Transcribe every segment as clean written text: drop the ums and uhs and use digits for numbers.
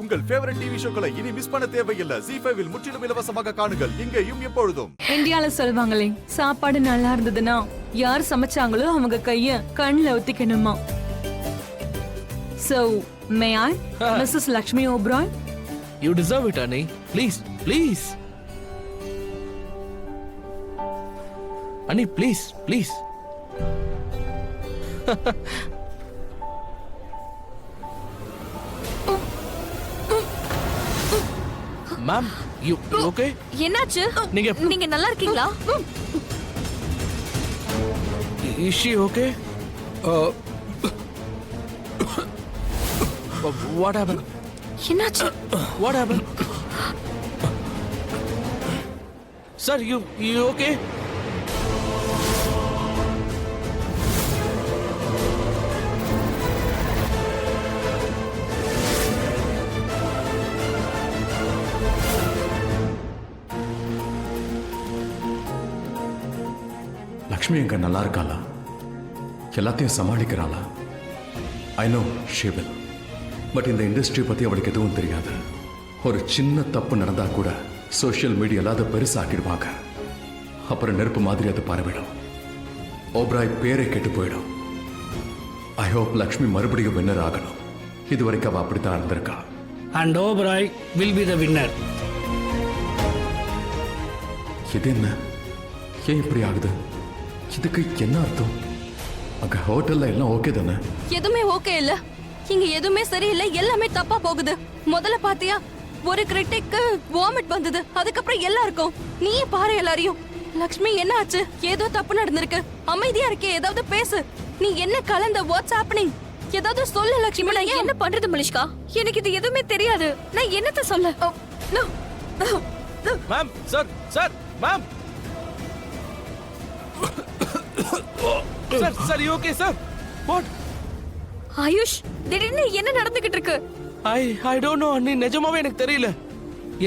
உங்கள் favourite TV ஷோக்களை இனி miss பண்ண தேவையில்லை. ZEE5 இல் முற்றிலும் இலவசமாக காணுங்கள். இங்கேயும் எப்பொழுதும். இந்தியால சொல்வாங்களே, சாப்பாடு நல்லா இருந்ததுன்னா யார் சமைச்சாங்களோ அவங்க கைய கண்ணுல ஒத்திக்கணுமா. So, may I, Mrs. Lakshmi Oberoi? You deserve it, Annie. Please, please. Annie, please, please. Ma'am, you okay? என்னாச்சு? நீங்க நல்லா இருக்கீங்களா? Is she okay? What happened? என்னாச்சு? What happened? Sir, you okay? Lakshmi எங்க நல்லா இருக்காளா? எல்லாத்தையும் சமாளிக்கிறாளா? I know she will. But இந்த இண்டஸ்ட்ரி பத்தி அவளுக்கு எதுவும் தெரியாது. ஒரு சின்ன தப்பு நடந்தா கூட சோஷியல் மீடியால அதை பெருசாக்கிடுவாங்க. அப்புறம் நெருப்பு மாதிரி அது பரவிடும். ஓப்ராய் பேரை கெட்டு போயிடும். ஐ ஹோப் லக்ஷ்மி மறுபடியும் வின்னர் ஆகணும். இதுவரைக்கும் அவ அப்படித்தான் இருந்திருக்கா. And Oberoi will be the winner. இது என்ன? ஏன் இப்படி ஆகுது? இதுக்கு என்ன அர்த்தம்? அங்க ஹோட்டல்ல எல்லாம் ஓகே தானே? எதுவுமே ஓகே இல்ல. இங்க எதுவுமே சரியில்லை. எல்லாமே தப்பா போகுது. முதல்ல பாத்தியா, ஒரு கிரிட்டிக்கு வாமிட் வந்தது. அதுக்கப்புறம் எல்லாருக்கும். நீயே பாரு எல்லாரையும். லக்ஷ்மி என்ன ஆச்சு? ஏதோ தப்பு நடந்திருக்கு. அமைதியா இருக்கே, ஏதாவது பேசு. நீ என்ன கலந்த? What's happening? ஏதாவது சொல்லு லக்ஷ்மி. நான் என்ன பண்றது மலிஷ்கா? எனக்கு இது எதுவுமே தெரியாது. நான் என்னத்த சொல்ல? Ma'am, sir, ma'am. Sir, you okay, sir? What? AYUSH, திடீர்னு என்ன நடந்துகிட்டு இருக்கு? I don't know, அண்ணி. நிஜமாவே எனக்கு தெரியல.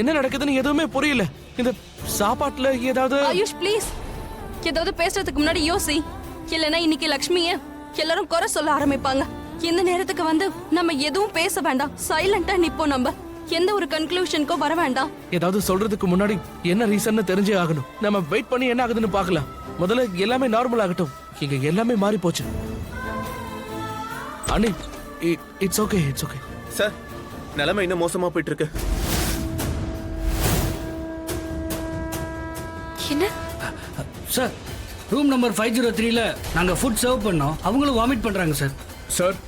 என்ன நடக்குதுன்னு எதுவுமே புரியல. இந்த சாப்பாட்டுல ஏதாவது... ஆயுஷ் ப்ளீஸ், ஏதாவது பேசுறதுக்கு முன்னாடி யோசி. இல்லைன்னா இன்னைக்கு லக்ஷ்மிய எல்லாரும் குறை சொல்ல ஆரம்பிப்பாங்க. இந்த நேரத்துக்கு வந்து நம்ம எதுவும் பேச வேண்டாம். சைலண்டா நிப்போம். நம்ம எந்த ஒரு கன்க்ளூஷனுக்கோ வர வேண்டாம். ஏதாவது சொல்றதுக்கு முன்னாடி என்ன ரீசன் தெரிஞ்சே ஆகணும். நம்ம வெயிட் பண்ணி என்ன ஆகுதுன்னு பார்க்கலாம். முதல்ல எல்லாமே நார்மல் ஆகட்டும். இங்க எல்லாமே மாறி போச்சு. அண்ணி, இட்ஸ் ஓகே. சார், நிலைமை இன்னும் மோசமா போயிட்டு இருக்கு. என்ன சார், ரூம் நம்பர் 503ல நாங்க ஃபுட் சர்வ் பண்ணோம். அவங்களும் வாமிட் பண்றாங்க சார். சார்,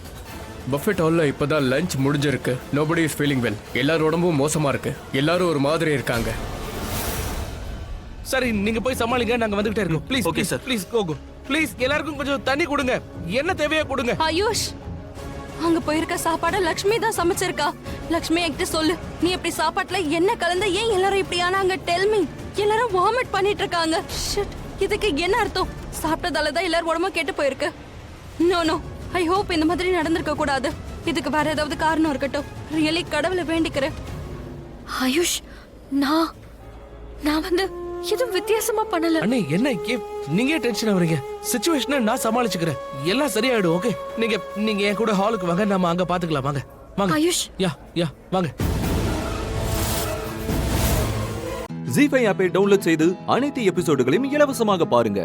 பஃபெட் ஹாலில் இப்போதான் லஞ்ச் முடிஞ்சிருக்கு. Nobody is feeling well. எல்லாரும் உடம்பும் மோசமா இருக்கு. எல்லாரும் ஒரு மாதிரி இருக்காங்க. சரி, நீங்க போய் சமாளிங்க. நாங்க வந்துகிட்டே இருக்கோம். Please, okay sir. Please go. Please எல்லாருக்கும் கொஞ்சம் தண்ணி கொடுங்க. என்ன தேவையா கொடுங்க. ஆயுஷ், அங்க போயிருக்க சாப்பாட லக்ஷ்மி தான் சமைச்சிருக்கா. லக்ஷ்மி என்கிட்ட சொல்லு, நீ இப்படி சாப்பாட்டுல என்ன கலந்த? ஏன் எல்லாரும் இப்படி ஆனாங்க? Tell me. எல்லாரும் வாமிட் பண்ணிட்டு இருக்காங்க. ஷிட், இதுக்கு என்ன அர்த்தம்? சாப்பிட்டதால தான் எல்லாரும் உடம்பு கெட்டு போயிருக்கு. நோ, ஐ ஹோப் இந்த மாதிரி நடந்திருக்க கூடாது. இதுக்கு வேற ஏதாவது காரணம் இருக்கட்டும். ரியலி கடவுளை வேண்டிக்கிறேன். ஆயுஷ், நான் வந்து எதுவும் வித்தியாசமா பண்ணல. அண்ணே, என்ன நீங்க டென்ஷன் ஆவறீங்க? சிச்சுவேஷனை நான் சமாளிச்சுக்கிறேன். எல்லாம் சரியாயிடும். ஓகே, நீங்க என் கூட ஹாலுக்கு வாங்க. நாம அங்க பாத்துக்கலாம். வாங்க ஆயுஷ். யா வாங்க. ZEE5 ஆப்பை டவுன்லோட் செய்து அனைத்து எபிசோடுகளையும் இலவசமாக பாருங்க.